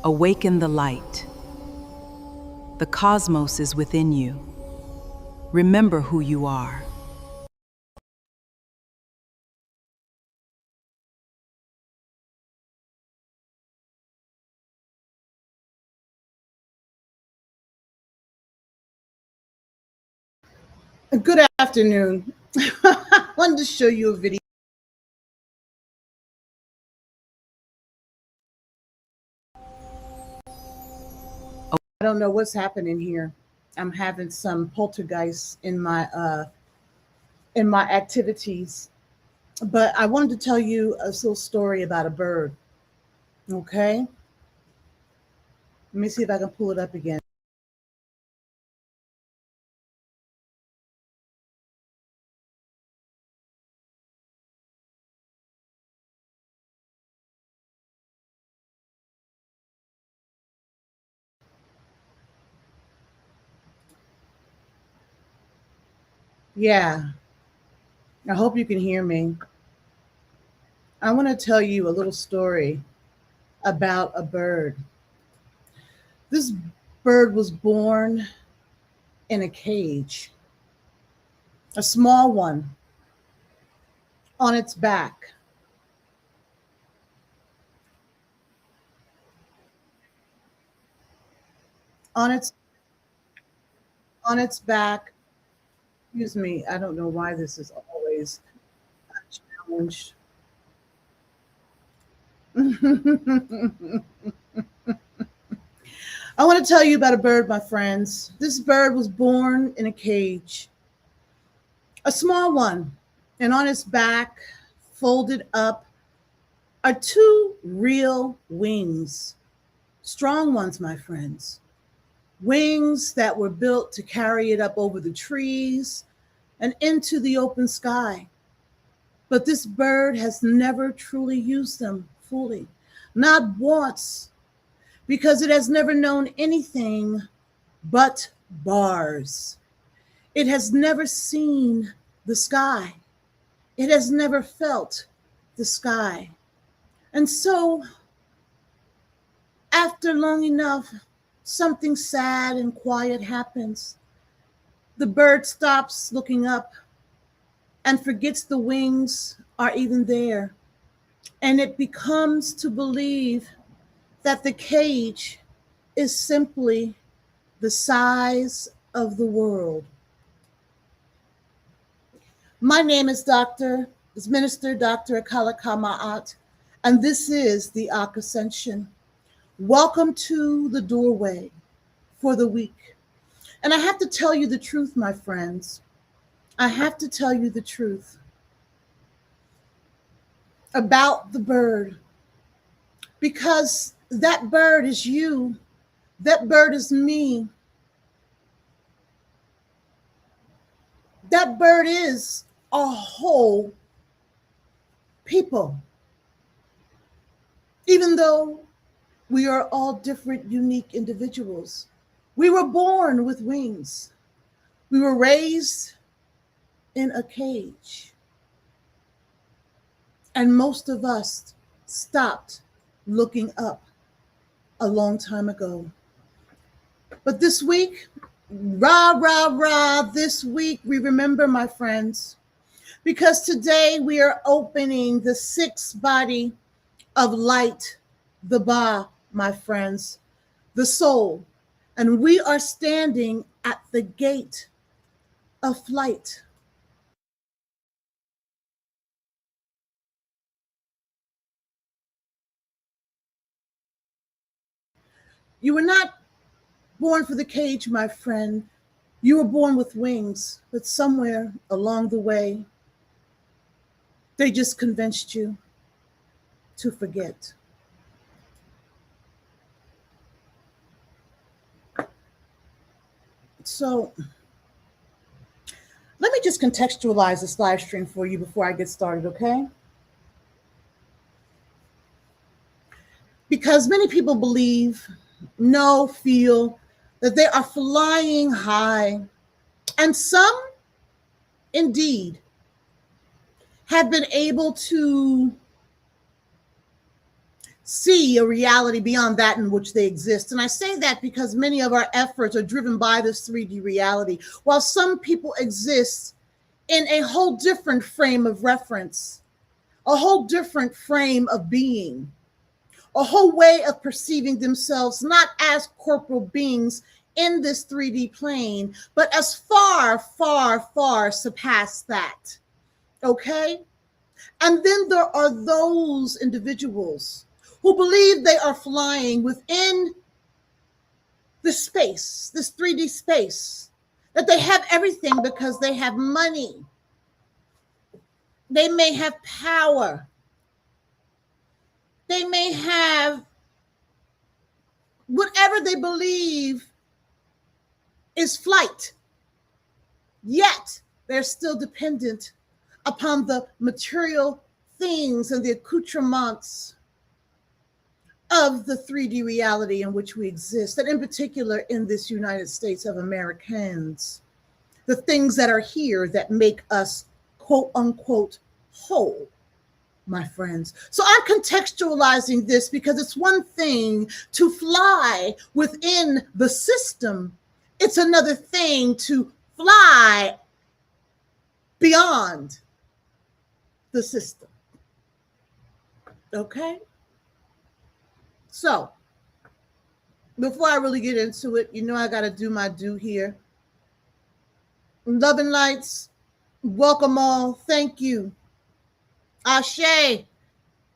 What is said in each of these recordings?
Awaken the light. The cosmos is within you. Remember who you are. Good afternoon. I wanted to show you a video. I don't know what's happening here. I'm having some poltergeists in my activities. But I wanted to tell you a little story about a bird. Okay? Let me see if I can pull it up again. Yeah. I hope you can hear me. I want to tell you a little story about a bird. This bird was born in a cage, a small one, on its back. On its on its back. Excuse me, I don't know why this is always challenged. I want to tell you about a bird, my friends. This bird was born in a cage, a small one, and on its back, folded up, are two real wings, strong ones, my friends. Wings that were built to carry it up over the trees and into the open sky. But this bird has never truly used them fully, not once, because it has never known anything but bars. It has never seen the sky. It has never felt the sky. And so, after long enough, something sad and quiet happens. The bird stops looking up and forgets the wings are even there. And it becomes to believe that the cage is simply the size of the world. My name is Minister Dr. Akila Ka Ma'at, and this is the Ascension. Welcome to the doorway for the week. And I have to tell you the truth, my friends. I have to tell you the truth about the bird, because that bird is you. That bird is me. That bird is a whole people. Even though we are all different, unique individuals, we were born with wings. We were raised in a cage. And most of us stopped looking up a long time ago. But this week, rah, rah, rah, this week we remember, my friends, because today we are opening the sixth body of light, the Ba, my friends, the soul. And we are standing at the gate of flight. You were not born for the cage, my friend. You were born with wings, but somewhere along the way, they just convinced you to forget. So let me just contextualize this live stream for you before I get started, okay? Because many people believe, know, feel that they are flying high, and some indeed have been able to see a reality beyond that in which they exist. And I say that because many of our efforts are driven by this 3D reality, while some people exist in a whole different frame of reference, a whole different frame of being, a whole way of perceiving themselves, not as corporal beings in this 3D plane, but as far, far, far surpass that. Okay? And then there are those individuals who believe they are flying within this space, this 3D space, that they have everything because they have money. They may have power. They may have whatever they believe is flight. Yet they're still dependent upon the material things and the accoutrements of the 3D reality in which we exist, and in particular in this United States of Americans, the things that are here that make us quote unquote whole, my friends. So I'm contextualizing this because it's one thing to fly within the system. It's another thing to fly beyond the system. Okay? So, before I really get into it, you know I got to do my due here. Love and lights, welcome all. Thank you. Ashe,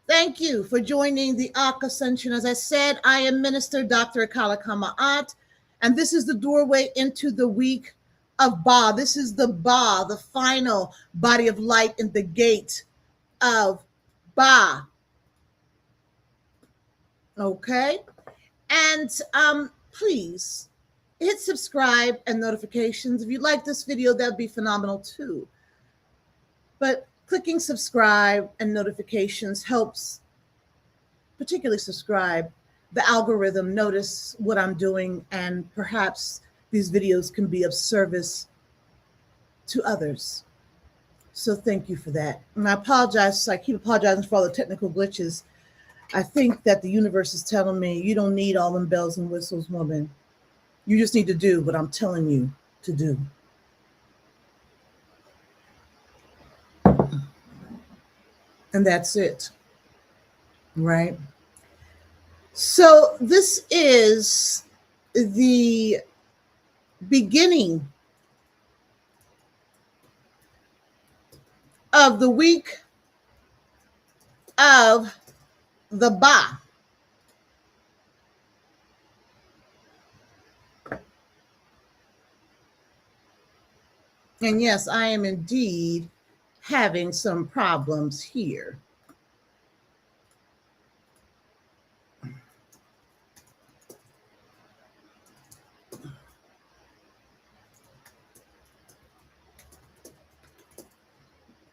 thank you for joining the Ascension. As I said, I am Minister Dr. Akila Ka Ma'at, and this is the doorway into the week of Ba. This is the Ba, the final body of light in the gate of Ba. Okay? And please hit subscribe and notifications. If you like this video, that'd be phenomenal too. But clicking subscribe and notifications helps, particularly subscribe, the algorithm notice what I'm doing, and perhaps these videos can be of service to others. So thank you for that. And I apologize. I keep apologizing for all the technical glitches. I think that the universe is telling me you don't need all them bells and whistles, woman. You just need to do what I'm telling you to do. And that's it, right? So this is the beginning of the week of the Ba. And yes, I am indeed having some problems here.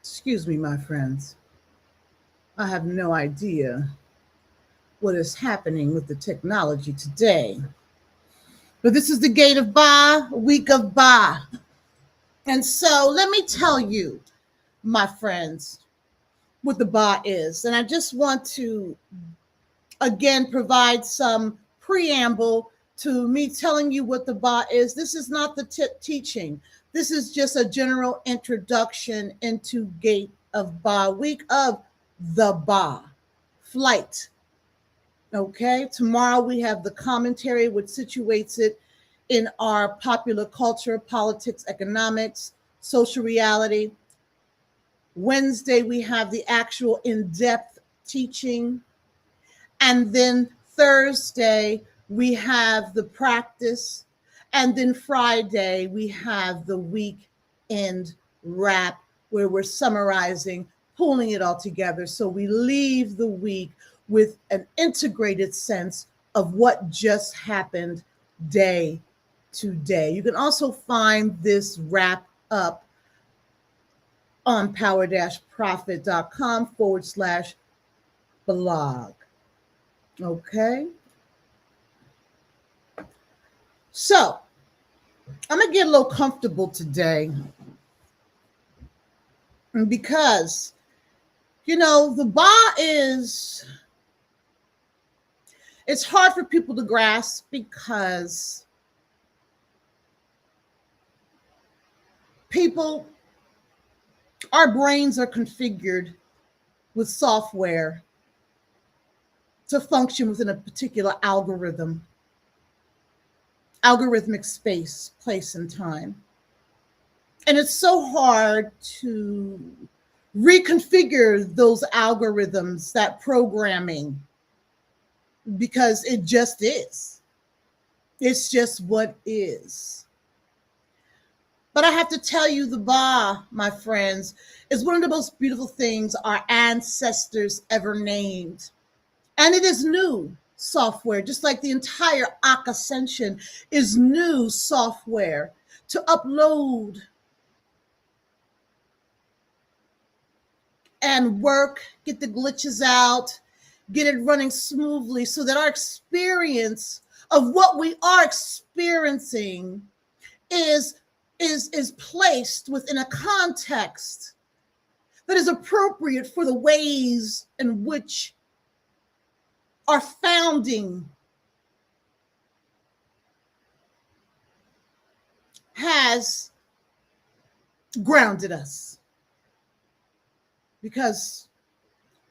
Excuse me, my friends. I have no idea what is happening with the technology today. But this is the gate of Ba, week of Ba. And so let me tell you, my friends, what the Ba is. And I just want to, again, provide some preamble to me telling you what the Ba is. This is not the teaching. This is just a general introduction into gate of Ba, week of the Ba, flight. Okay, tomorrow we have the commentary, which situates it in our popular culture, politics, economics, social reality. Wednesday, we have the actual in-depth teaching. And then Thursday, we have the practice. And then Friday, we have the weekend wrap, where we're summarizing, pulling it all together. So we leave the week with an integrated sense of what just happened day to day. You can also find this wrap up on power-profit.com/blog. Okay. So I'm going to get a little comfortable today because, you know, the Ba is It's hard for people to grasp because people, our brains are configured with software to function within a particular algorithmic space, place, and time. And it's so hard to reconfigure those algorithms, that programming, because it just is. It's just what is. But I have to tell you, the Ba, my friends, is one of the most beautiful things our ancestors ever named. And it is new software, just like the entire Ascension is new software to upload and work, get the glitches out, get it running smoothly so that our experience of what we are experiencing is placed within a context that is appropriate for the ways in which our founding has grounded us, because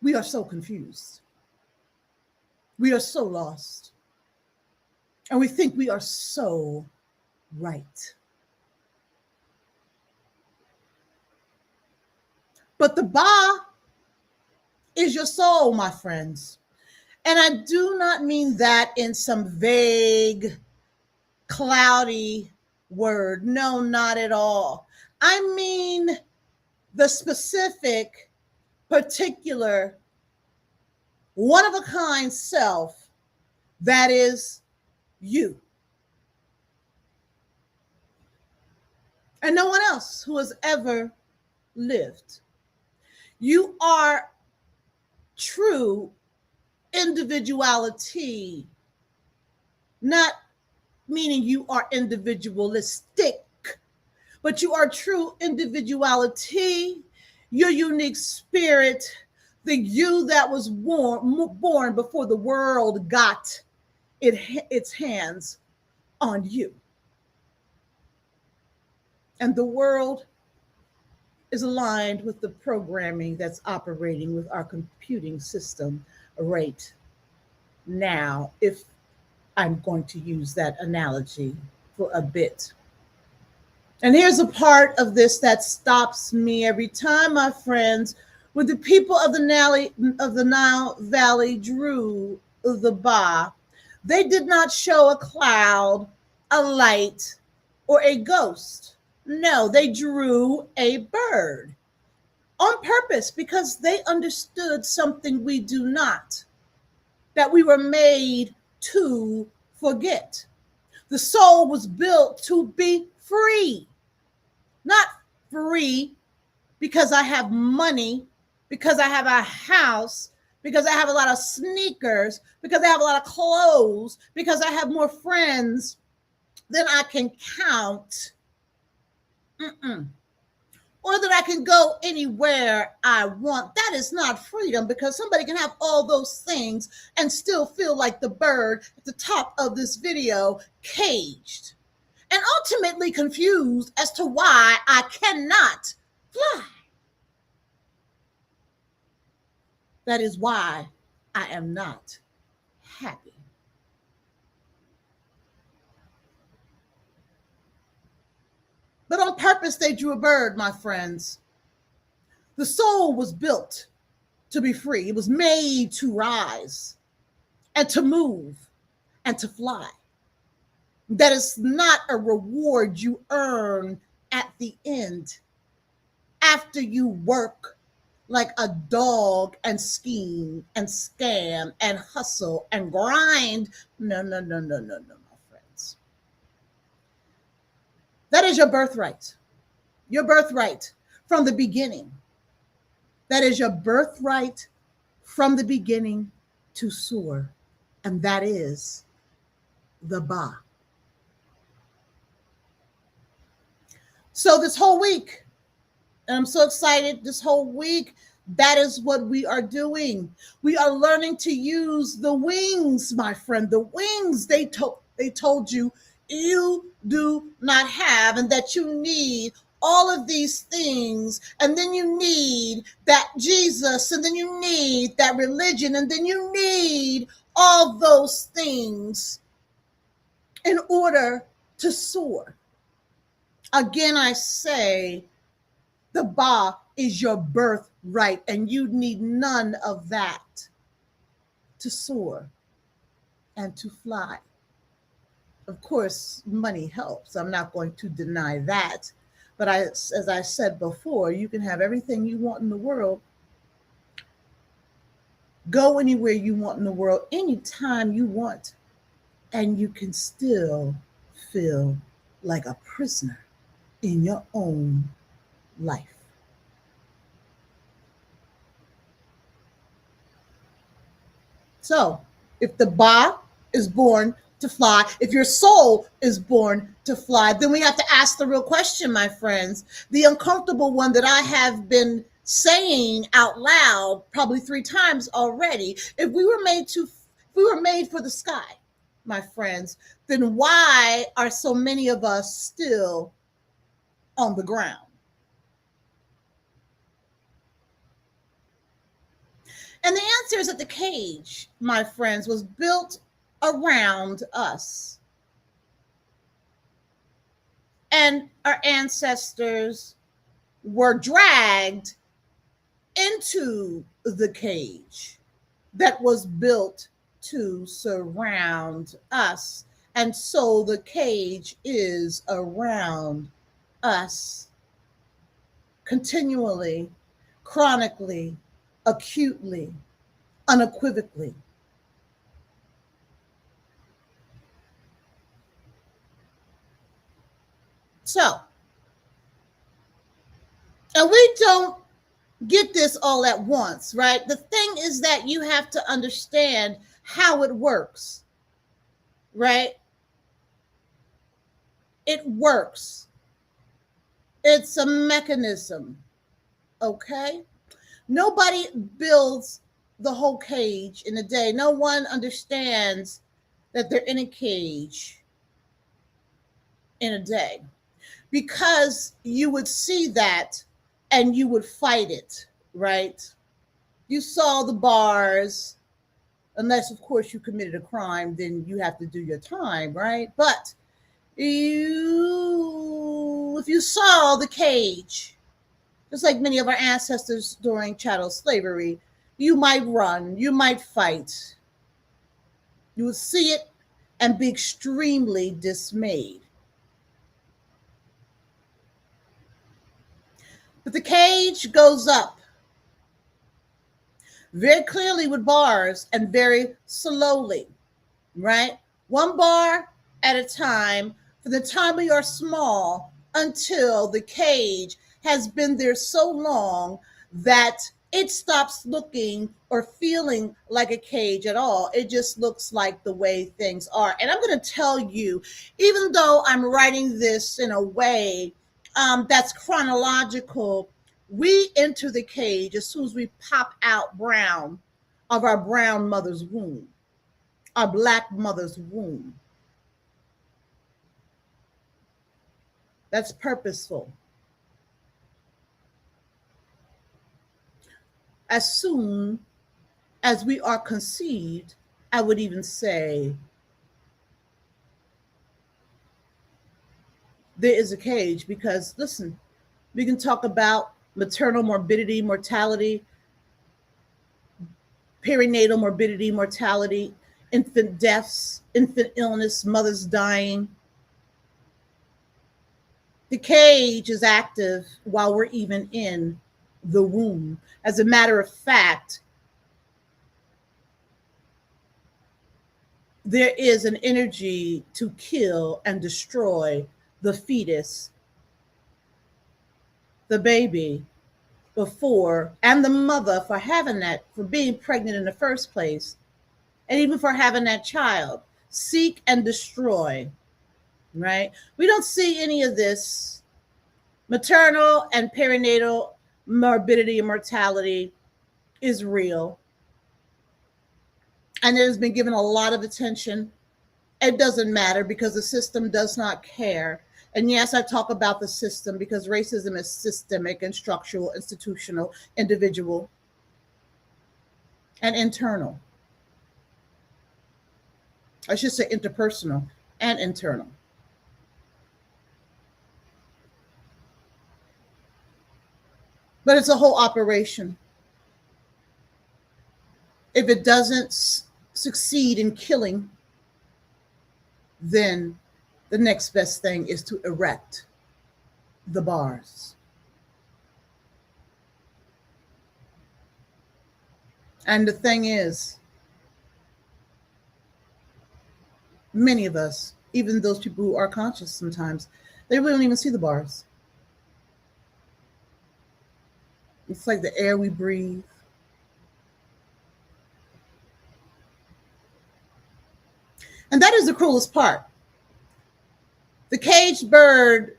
we are so confused. We are so lost. And we think we are so right. But the Ba is your soul, my friends. And I do not mean that in some vague, cloudy word. No, not at all. I mean the specific, particular, one-of-a-kind self that is you. And no one else who has ever lived. You are true individuality, not meaning you are individualistic, but you are true individuality, your unique spirit, the you that was born before the world got its hands on you. And the world is aligned with the programming that's operating with our computing system right now, if I'm going to use that analogy for a bit. And here's a part of this that stops me every time, my friends. When the people of the Nile Valley drew the Ba, they did not show a cloud, a light, or a ghost. No, they drew a bird on purpose, because they understood something we do not, that we were made to forget. The soul was built to be free, not free because I have money, because I have a house, because I have a lot of sneakers, because I have a lot of clothes, because I have more friends than I can count. Or that I can go anywhere I want. That is not freedom, because somebody can have all those things and still feel like the bird at the top of this video, caged and ultimately confused as to why I cannot fly. That is why I am not happy. But on purpose, they drew a bird, my friends. The soul was built to be free. It was made to rise and to move and to fly. That is not a reward you earn at the end, after you work like a dog and scheme and scam and hustle and grind. No, my friends. That is your birthright. Your birthright from the beginning. That is your birthright from the beginning to soar. And that is the Ba. So this whole week, and I'm so excited, this whole week, That is what we are doing. We are learning to use the wings, my friend. The wings they told you you do not have, and that you need all of these things, and then you need that Jesus, and then you need that religion, and then you need all those things in order to soar. Again, I say the Ba is your birthright, and you need none of that to soar and to fly. Of course, money helps. I'm not going to deny that. But as I said before, you can have everything you want in the world, go anywhere you want in the world, anytime you want, and you can still feel like a prisoner in your own life. So, if the Ba is born to fly, if your soul is born to fly, then we have to ask the real question, my friends, the uncomfortable one that I have been saying out loud probably 3 times already. If we were made for the sky, my friends, then why are so many of us still on the ground? And the answer is that the cage, my friends, was built around us. And our ancestors were dragged into the cage that was built to surround us. And so the cage is around us continually, chronically, acutely, unequivocally. So, and we don't get this all at once, right? The thing is that you have to understand how it works, right? It works. It's a mechanism, okay? Nobody builds the whole cage in a day. No one understands that they're in a cage in a day, because you would see that and you would fight it, right? You saw the bars, unless, of course, you committed a crime, then you have to do your time, right? But if you saw the cage, just like many of our ancestors during chattel slavery, you might run, you might fight. You would see it and be extremely dismayed. But the cage goes up very clearly with bars and very slowly, right? One bar at a time from the time we are small until the cage has been there so long that it stops looking or feeling like a cage at all. It just looks like the way things are. And I'm going to tell you, even though I'm writing this in a way that's chronological, we enter the cage as soon as we pop out brown of our brown mother's womb, our black mother's womb. That's purposeful. As soon as we are conceived, I would even say there is a cage, because listen, we can talk about maternal morbidity, mortality, perinatal morbidity, mortality, infant deaths, infant illness, mothers dying. The cage is active while we're even in the womb. As a matter of fact, there is an energy to kill and destroy the fetus, the baby, before, and the mother for having that, for being pregnant in the first place, and even for having that child. Seek and destroy, right? We don't see any of this maternal and perinatal morbidity and mortality is real, and it has been given a lot of attention. It doesn't matter because the system does not care. And yes, I talk about the system because racism is systemic and structural, institutional, individual, and internal. I should say interpersonal and internal. But it's a whole operation. If it doesn't succeed in killing, then the next best thing is to erect the bars. And the thing is, many of us, even those people who are conscious sometimes, they really don't even see the bars. It's like the air we breathe. And that is the cruelest part. The caged bird,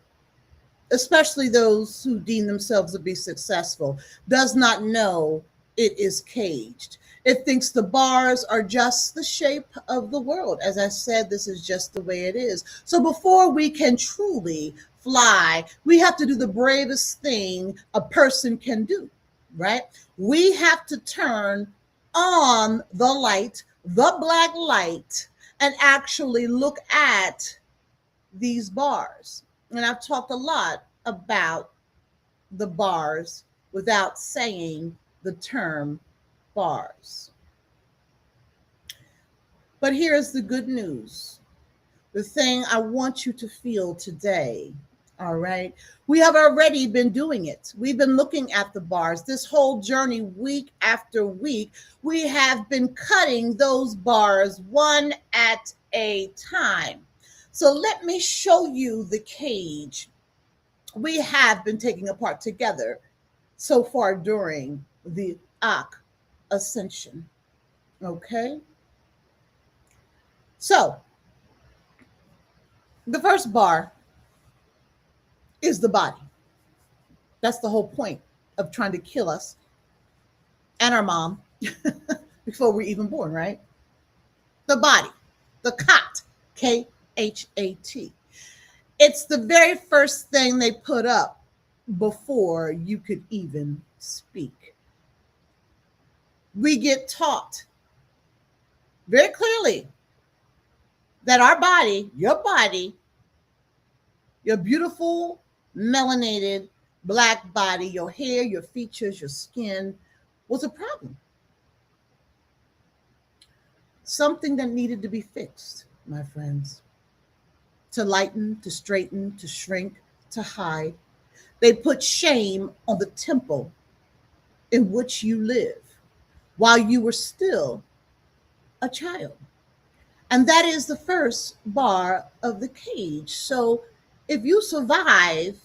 especially those who deem themselves to be successful, does not know it is caged. It thinks the bars are just the shape of the world. As I said, this is just the way it is. So before we can truly fly, we have to do the bravest thing a person can do, right? We have to turn on the light, the black light, and actually look at these bars. And I've talked a lot about the bars without saying the term bars. But here's the good news. The thing I want you to feel today, all right? We have already been doing it. We've been looking at the bars. This whole journey, week after week, we have been cutting those bars one at a time. So let me show you the cage we have been taking apart together so far during the Ascension. Okay? So, the first bar is the body. That's the whole point of trying to kill us and our mom before we're even born, right? The body, the cot, Khat. It's the very first thing they put up before you could even speak. We get taught very clearly that our body, your beautiful, melanated, black body, your hair, your features, your skin, was a problem. Something that needed to be fixed, my friends. To lighten, to straighten, to shrink, to hide. They put shame on the temple in which you live while you were still a child. And that is the first bar of the cage. So if you survive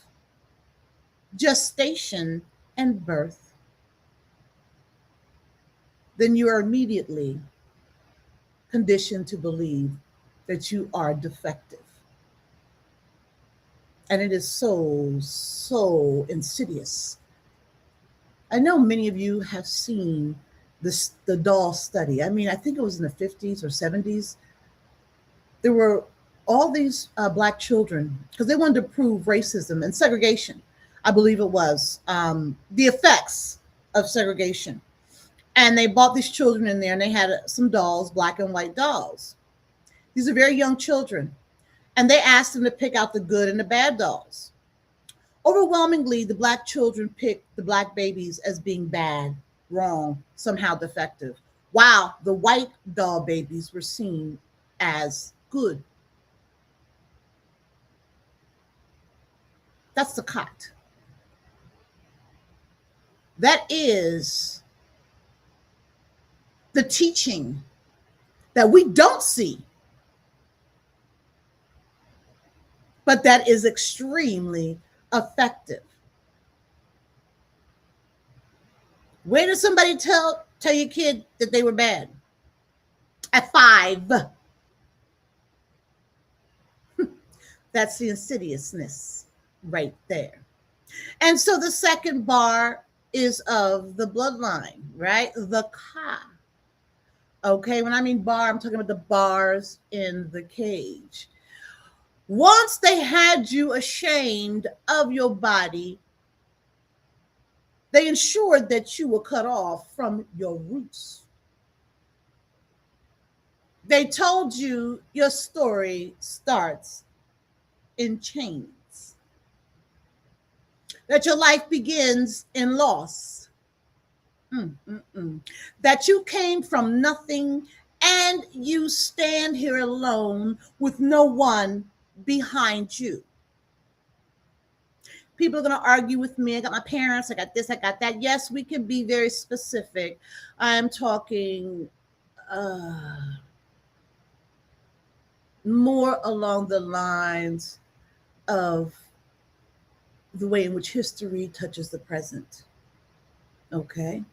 gestation and birth, then you are immediately conditioned to believe that you are defective. And it is so, so insidious. I know many of you have seen the doll study. I mean, I think it was in the 50s or 70s. There were all these black children because they wanted to prove racism and segregation. I believe it was the effects of segregation. And they brought these children in there and they had some dolls, black and white dolls. These are very young children. And they asked them to pick out the good and the bad dolls. Overwhelmingly, the black children picked the black babies as being bad, wrong, somehow defective, while the white doll babies were seen as good. That's the cot. That is the teaching that we don't see, but that is extremely effective. Where did somebody tell your kid that they were bad? At 5. That's the insidiousness right there. And so the second bar is of the bloodline, right? The Ka. Okay, when I mean bar, I'm talking about the bars in the cage. Once they had you ashamed of your body, they ensured that you were cut off from your roots. They told you your story starts in chains, that your life begins in loss, that you came from nothing and you stand here alone with no one behind you. People are going to argue with me. I got my parents, I got this, I got that. Yes, we can be very specific. I'm talking more along the lines of the way in which history touches the present. Okay?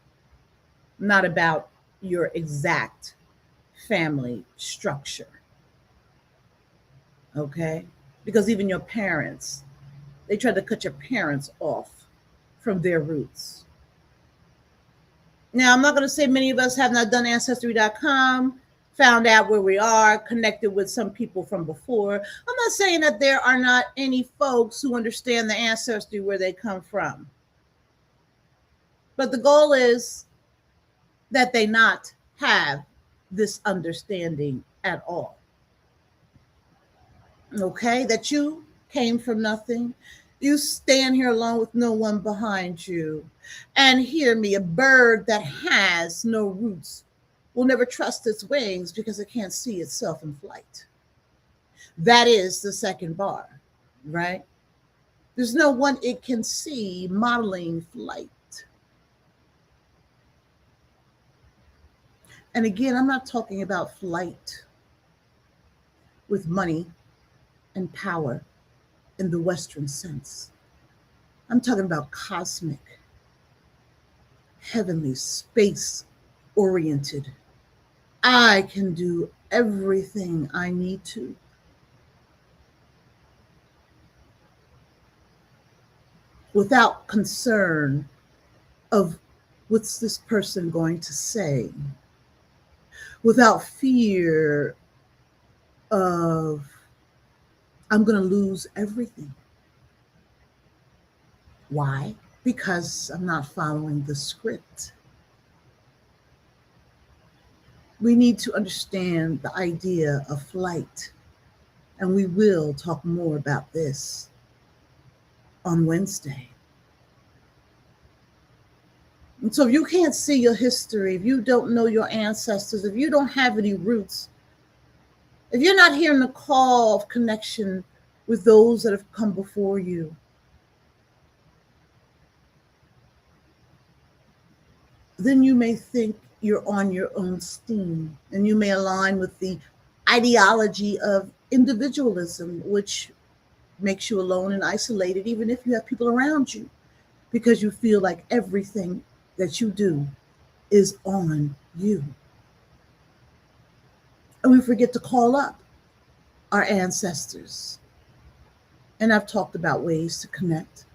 Not about your exact family structure. Okay? Because even your parents, they tried to cut your parents off from their roots. Now, I'm not going to say many of us have not done Ancestry.com, found out where we are, connected with some people from before. I'm not saying that there are not any folks who understand the ancestry where they come from. But the goal is that they not have this understanding at all. Okay? That you came from nothing. You stand here alone with no one behind you. And hear me, a bird that has no roots will never trust its wings because it can't see itself in flight. That is the second bar, right? There's no one it can see modeling flight. And again, I'm not talking about flight with money and power in the Western sense. I'm talking about cosmic, heavenly, space-oriented. I can do everything I need to. Without concern of what's this person going to say, without fear of I'm going to lose everything. Why? Because I'm not following the script. We need to understand the idea of flight, and we will talk more about this on Wednesday. And so if you can't see your history, if you don't know your ancestors, if you don't have any roots, if you're not hearing the call of connection with those that have come before you, then you may think you're on your own steam, and you may align with the ideology of individualism, which makes you alone and isolated, even if you have people around you, because you feel like everything that you do is on you. And we forget to call up our ancestors. And I've talked about ways to connect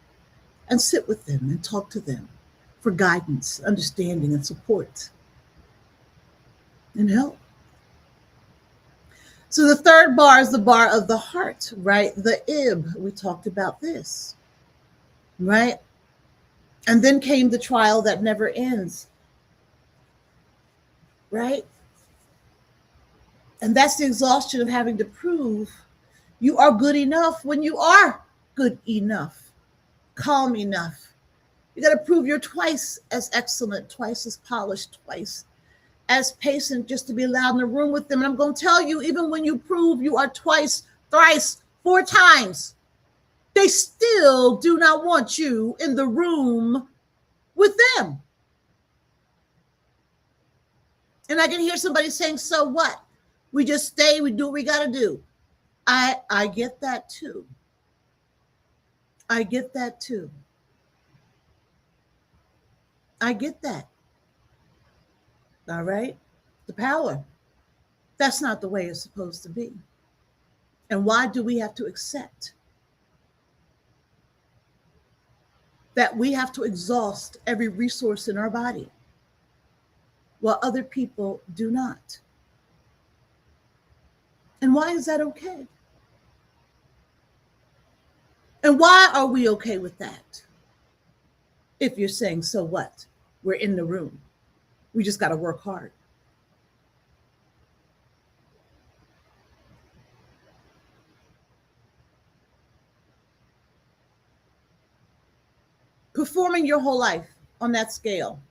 and sit with them and talk to them for guidance, understanding, and support and help. So the third bar is the bar of the heart, right? The ib. We talked about this, right? And then came the trial that never ends, right? And that's the exhaustion of having to prove you are good enough when you are good enough, calm enough. You got to prove you're twice as excellent, twice as polished, twice as patient just to be allowed in the room with them. And I'm going to tell you, even when you prove you are twice, thrice, 4 times, they still do not want you in the room with them. And I can hear somebody saying, so what? We just stay, we do what we got to do. I get that too. I get that too. I get that. All right? The power. That's not the way it's supposed to be. And why do we have to accept that we have to exhaust every resource in our body while other people do not. And why is that okay? And why are we okay with that? If you're saying, so what? We're in the room. We just got to work hard. Performing your whole life on that scale,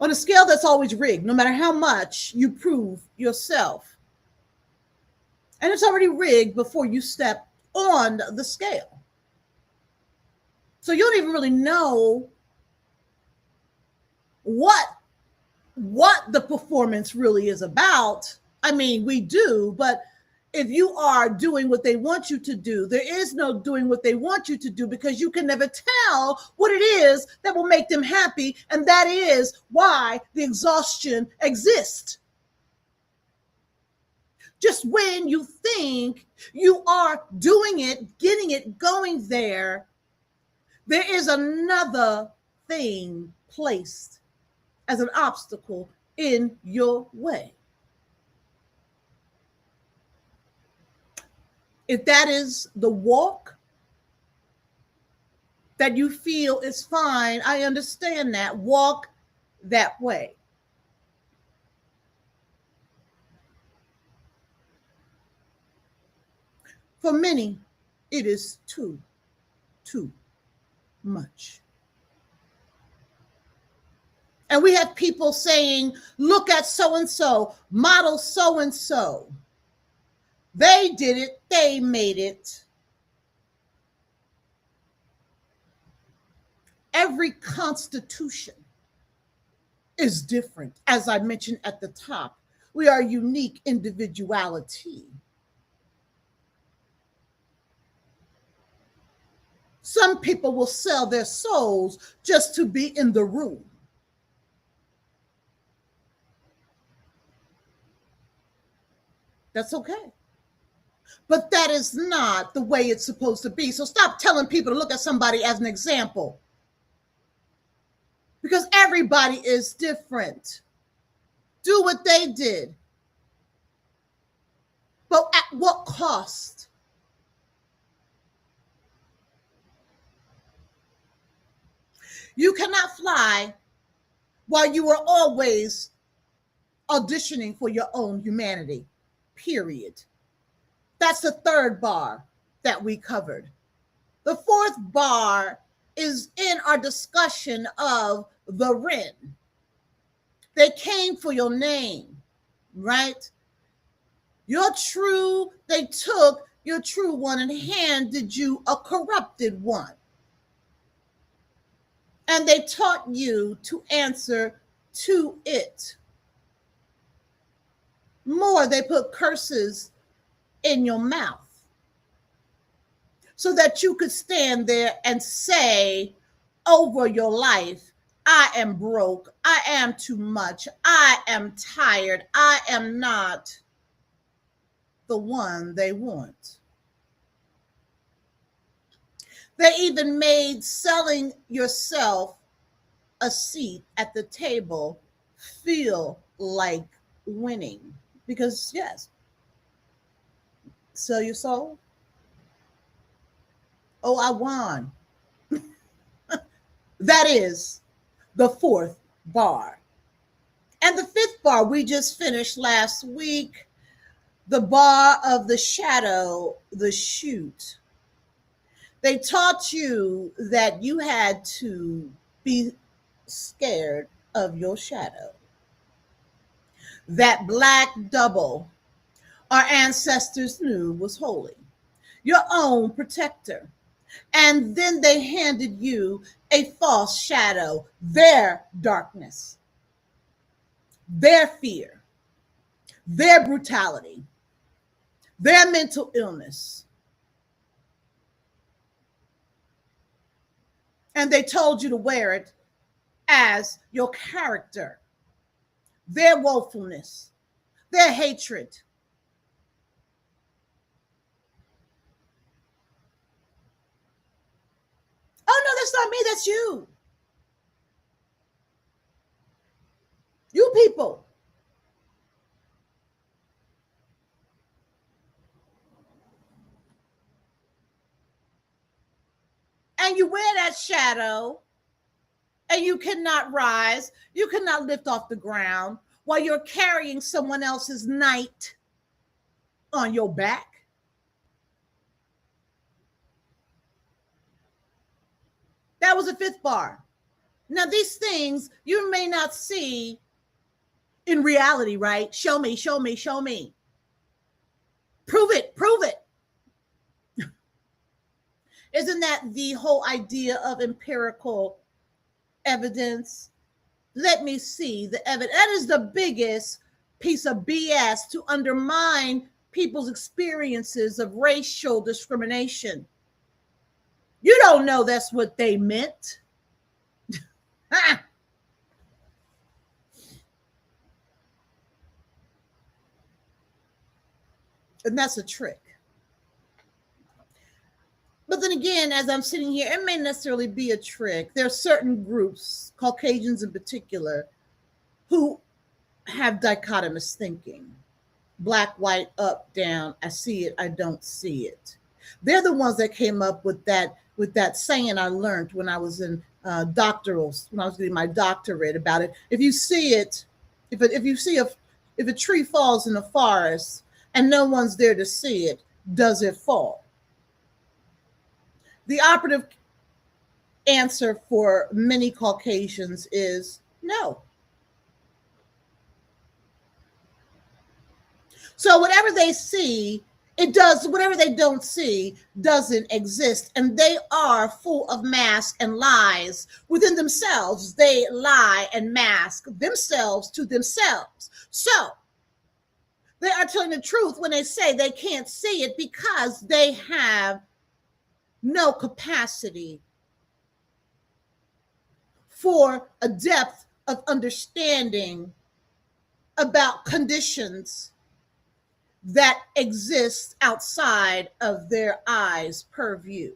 on a scale that's always rigged, no matter how much you prove yourself. And it's already rigged before you step on the scale. So you don't even really know what the performance really is about. I mean, we do, but if you are doing what they want you to do, there is no doing what they want you to do, because you can never tell what it is that will make them happy. And that is why the exhaustion exists. Just when you think you are doing it, getting it, going there, there is another thing placed as an obstacle in your way. If that is the walk that you feel is fine, I understand that. Walk that way. For many, it is too much. And we have people saying, look at so-and-so, model so-and-so. They did it, they made it. Every constitution is different. As I mentioned at the top, we are unique individuality. Some people will sell their souls just to be in the room. That's okay. But that is not the way it's supposed to be. So stop telling people to look at somebody as an example, because everybody is different. Do what they did. But at what cost? You cannot fly while you are always auditioning for your own humanity, period. That's the third bar that we covered. The fourth bar is in our discussion of the Ren. They came for your name, right? They took your true one and handed you a corrupted one. And they taught you to answer to it. More, they put curses in your mouth so that you could stand there and say over your life, I am broke, I am too much, I am tired, I am not the one they want. They even made selling yourself a seat at the table feel like winning. Because yes, sell your soul. Oh, I won. That is the fourth bar. And the fifth bar we just finished last week, the bar of the shadow, the shoot. They taught you that you had to be scared of your shadow. That black double our ancestors knew was holy, your own protector. And then they handed you a false shadow, their darkness, their fear, their brutality, their mental illness. And they told you to wear it as your character, their woefulness, their hatred. Oh, no, that's not me. That's you. You people. And you wear that shadow and you cannot rise. You cannot lift off the ground while you're carrying someone else's night on your back. That was a fifth bar. Now, these things you may not see in reality, right? Show me, show me, show me. Prove it, prove it. Isn't that the whole idea of empirical evidence? Let me see the evidence. That is the biggest piece of BS to undermine people's experiences of racial discrimination. You don't know that's what they meant. And that's a trick. But then again, as I'm sitting here, it may necessarily be a trick. There are certain groups, Caucasians in particular, who have dichotomous thinking. Black, white, up, down. I see it, I don't see it. They're the ones that came up with that saying I learned when I was in doctorals, when I was getting my doctorate about it. If you see it, if a tree falls in a forest and no one's there to see it, does it fall? The operative answer for many Caucasians is no. So whatever they see, it does, whatever they don't see doesn't exist. And they are full of masks and lies within themselves. They lie and mask themselves to themselves. So they are telling the truth when they say they can't see it because they have no capacity for a depth of understanding about conditions that exist outside of their eyes' purview.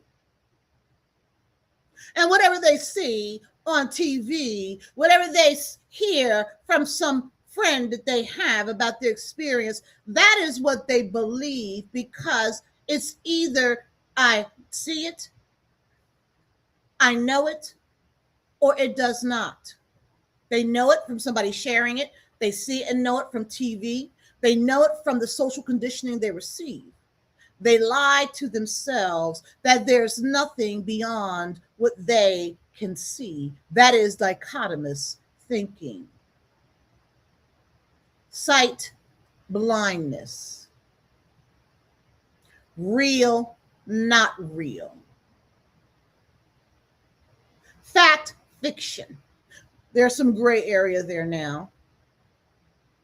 And whatever they see on TV, whatever they hear from some friend that they have about their experience, that is what they believe, because it's either I see it, I know it, or it does not. They know it from somebody sharing it. They see it and know it from TV. They know it from the social conditioning they receive. They lie to themselves that there's nothing beyond what they can see. That is dichotomous thinking. Sight blindness. Real, not real. Fact, fiction. There's some gray area there now.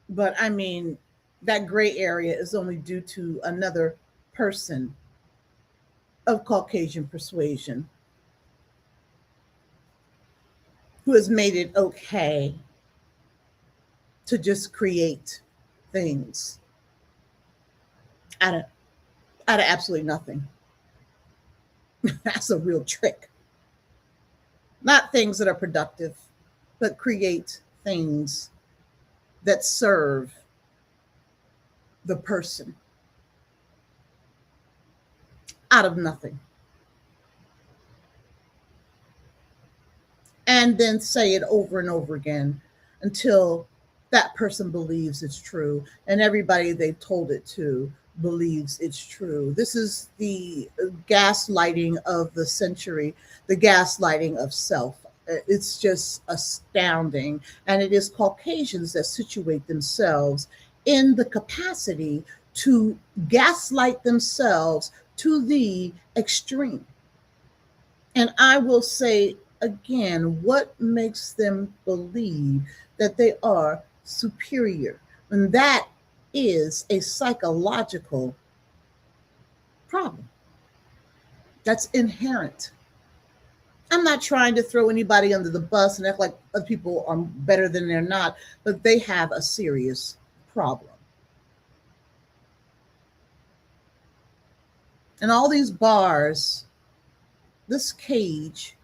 But I mean, that gray area is only due to another person of Caucasian persuasion who has made it okay to just create things out of absolutely nothing. That's a real trick. Not things that are productive, but create things that serve the person out of nothing. And then say it over and over again until that person believes it's true, and everybody they told it to believes it's true. This is the gaslighting of the century, the gaslighting of self. It's just astounding. And it is Caucasians that situate themselves in the capacity to gaslight themselves to the extreme. And I will say again, what makes them believe that they are superior? And that is a psychological problem that's inherent. I'm not trying to throw anybody under the bus and act like other people are better than they're not, but they have a serious problem. And all these bars, this cage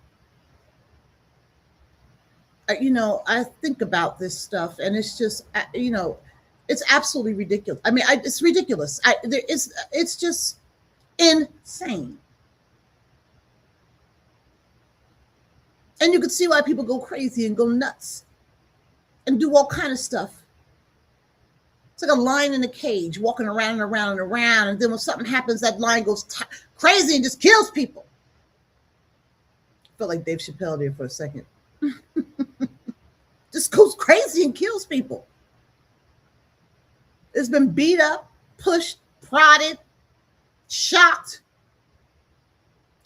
I think about this stuff, and it's just, it's absolutely ridiculous. I mean, it's ridiculous. It's just insane. And you can see why people go crazy and go nuts and do all kind of stuff. It's like a lion in a cage walking around and around and around, and then when something happens, that lion goes crazy and just kills people. I felt like Dave Chappelle there for a second. Just goes crazy and kills people. It's been beat up, pushed, prodded, shocked,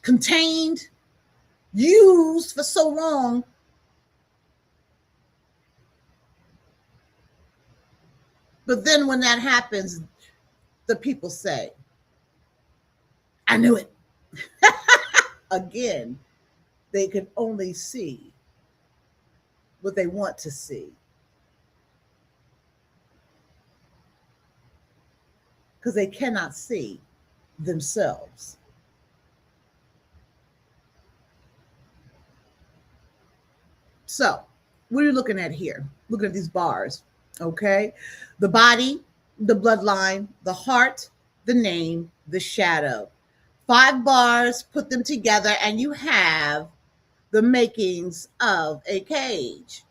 contained, used for so long. But then when that happens, the people say, I knew it. Again, they can only see what they want to see. Because they cannot see themselves. So, what are you looking at here? Look at these bars, okay? The body, the bloodline, the heart, the name, the shadow. 5 bars, put them together, and you have the makings of a cage,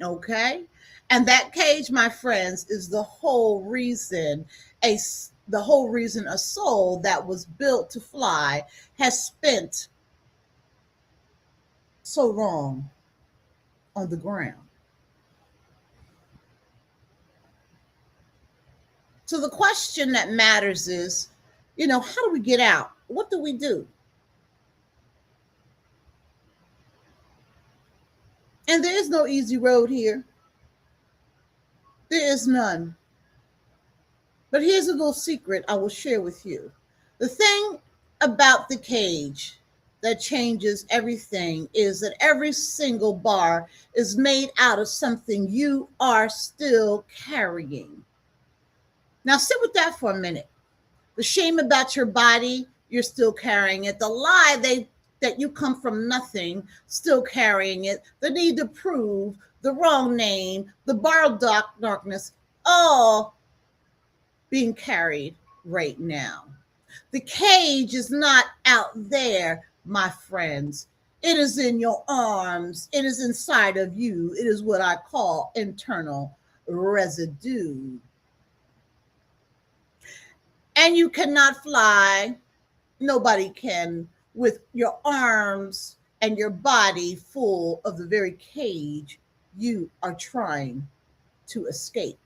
okay? And that cage, my friends, is the whole reason a soul that was built to fly has spent so long on the ground. So the question that matters is, how do we get out? What do we do? And there is no easy road here. There is none. But here's a little secret I will share with you. The thing about the cage that changes everything is that every single bar is made out of something you are still carrying. Now sit with that for a minute. The shame about your body, you're still carrying it. The lie that you come from nothing, still carrying it. The need to prove, the wrong name, the borrowed darkness, all being carried right now. The cage is not out there, my friends. It is in your arms. It is inside of you. It is what I call internal residue. And you cannot fly. Nobody can with your arms and your body full of the very cage you are trying to escape.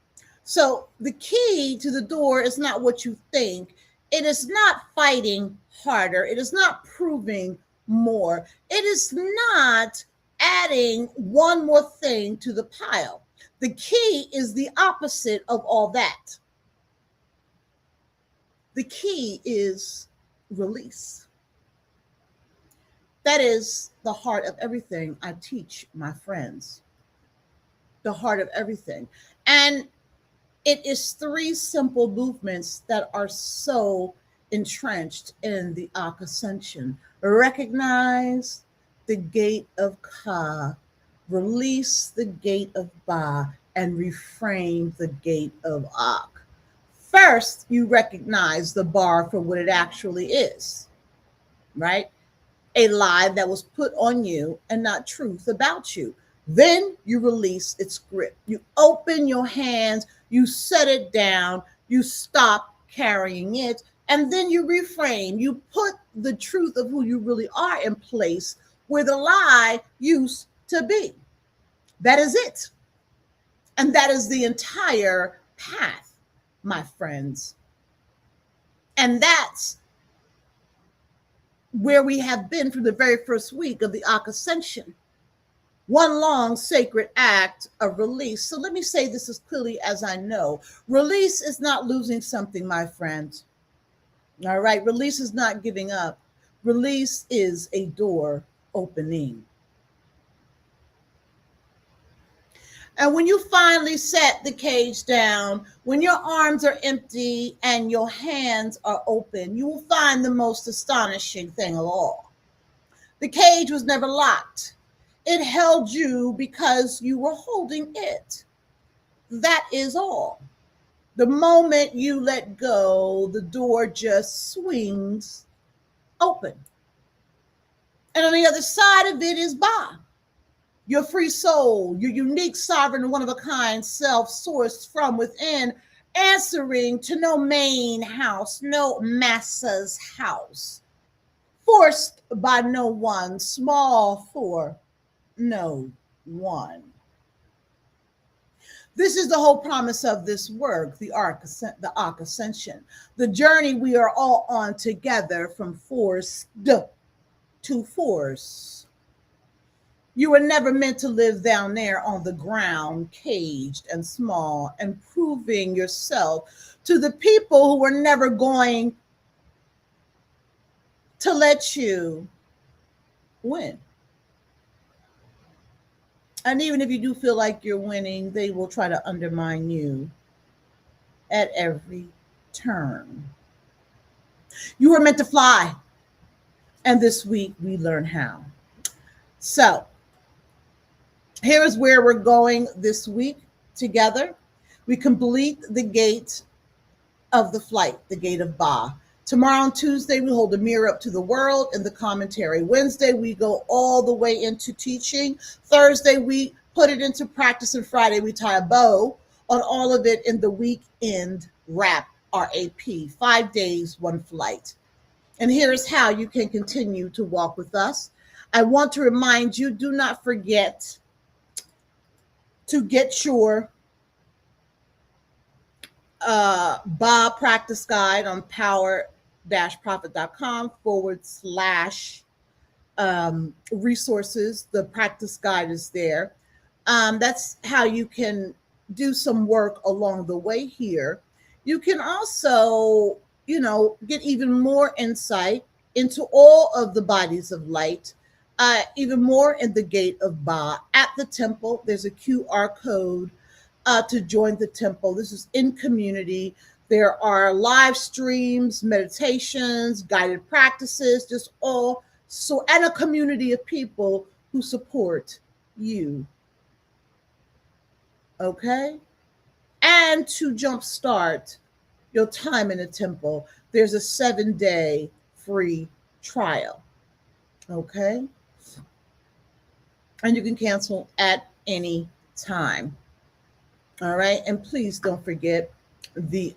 So the key to the door is not what you think. It is not fighting harder. It is not proving more. It is not adding one more thing to the pile. The key is the opposite of all that. The key is release. That is the heart of everything I teach my friends. The heart of everything. And it is 3 simple movements that are so entrenched in the Ascension. Recognize the gate of Ka, release the gate of Ba, and reframe the gate of Ak. First, you recognize the bar for what it actually is, right? A lie that was put on you and not truth about you. Then you release its grip. You open your hands, you set it down, you stop carrying it, and then you reframe. You put the truth of who you really are in place where the lie used to be. That is it. And that is the entire path, my friends. And that's where we have been from the very first week of the Ascension. One long sacred act of release. So let me say this as clearly as I know. Release is not losing something, my friends. All right. Release is not giving up. Release is a door opening. And when you finally set the cage down, when your arms are empty and your hands are open, you will find the most astonishing thing of all. The cage was never locked. It held you because you were holding it. That is all. The moment you let go, the door just swings open. And on the other side of it is Ba, your free soul, your unique, sovereign, one of a kind self sourced from within, answering to no main house, no massa's house, forced by no one, small for no one. This is the whole promise of this work, the arc, the arc ascension, the journey we are all on together from force to force. You were never meant to live down there on the ground, caged and small, and proving yourself to the people who were never going to let you win. And even if you do feel like you're winning, they will try to undermine you at every turn. You were meant to fly. And this week we learn how. So here is where we're going this week together. We complete the gate of the flight, the gate of Ba. Tomorrow on Tuesday, we hold a mirror up to the world in the commentary. Wednesday, we go all the way into teaching. Thursday, we put it into practice. And Friday, we tie a bow on all of it in the weekend wrap, RAP, 5 days, 1 flight. And here's how you can continue to walk with us. I want to remind you, do not forget to get your Ba practice guide on power-profit.com/resources. The practice guide is there. That's how you can do some work along the way here. You can also, get even more insight into all of the bodies of light, even more in the gate of Ba. At the temple, there's a QR code to join the temple. This is in community. There are live streams, meditations, guided practices, just all so, and a community of people who support you. Okay? And to jumpstart your time in the temple, there's a 7-day free trial. Okay? And you can cancel at any time. All right, and please don't forget the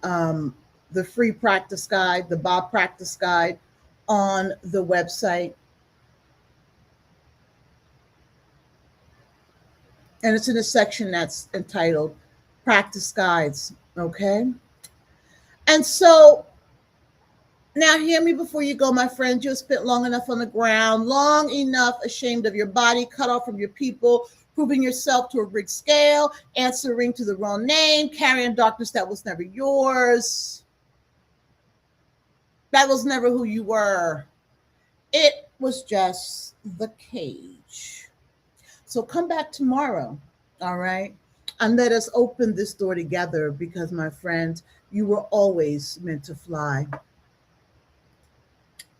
free practice guide, the Ba practice guide on the website. And it's in a section that's entitled Practice Guides, okay? And so now hear me before you go, my friend. You have spent long enough on the ground, long enough ashamed of your body, cut off from your people, proving yourself to a rigged scale, answering to the wrong name, carrying darkness that was never yours. That was never who you were. It was just the cage. So come back tomorrow, all right? And let us open this door together because, my friend, you were always meant to fly.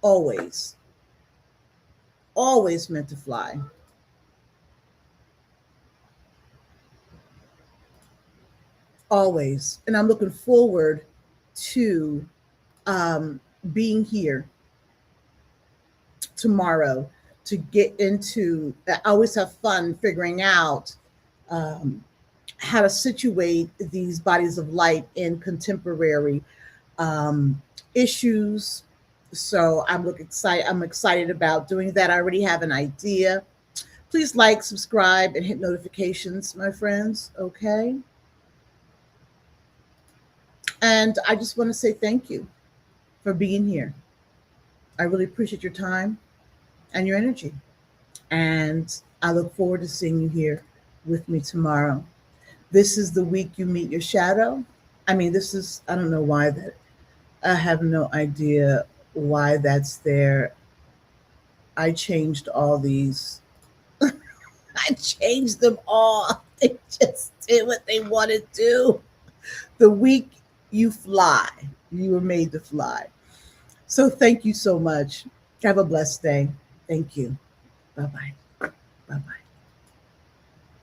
Always. Always meant to fly. Always. And I'm looking forward to being here tomorrow to get into, I always have fun figuring out how to situate these bodies of light in contemporary issues. So I'm excited about doing that. I already have an idea. Please like, subscribe, and hit notifications, my friends, okay? And I just want to say thank you for being here. I really appreciate your time and your energy. And I look forward to seeing you here with me tomorrow. This is the week you meet your shadow. I don't know why that, I have no idea why that's there. I changed all these. I changed them all. They just did what they wanted to do. The week you fly, you were made to fly. So thank you so much. Have a blessed day. Thank you. Bye-bye. Bye-bye.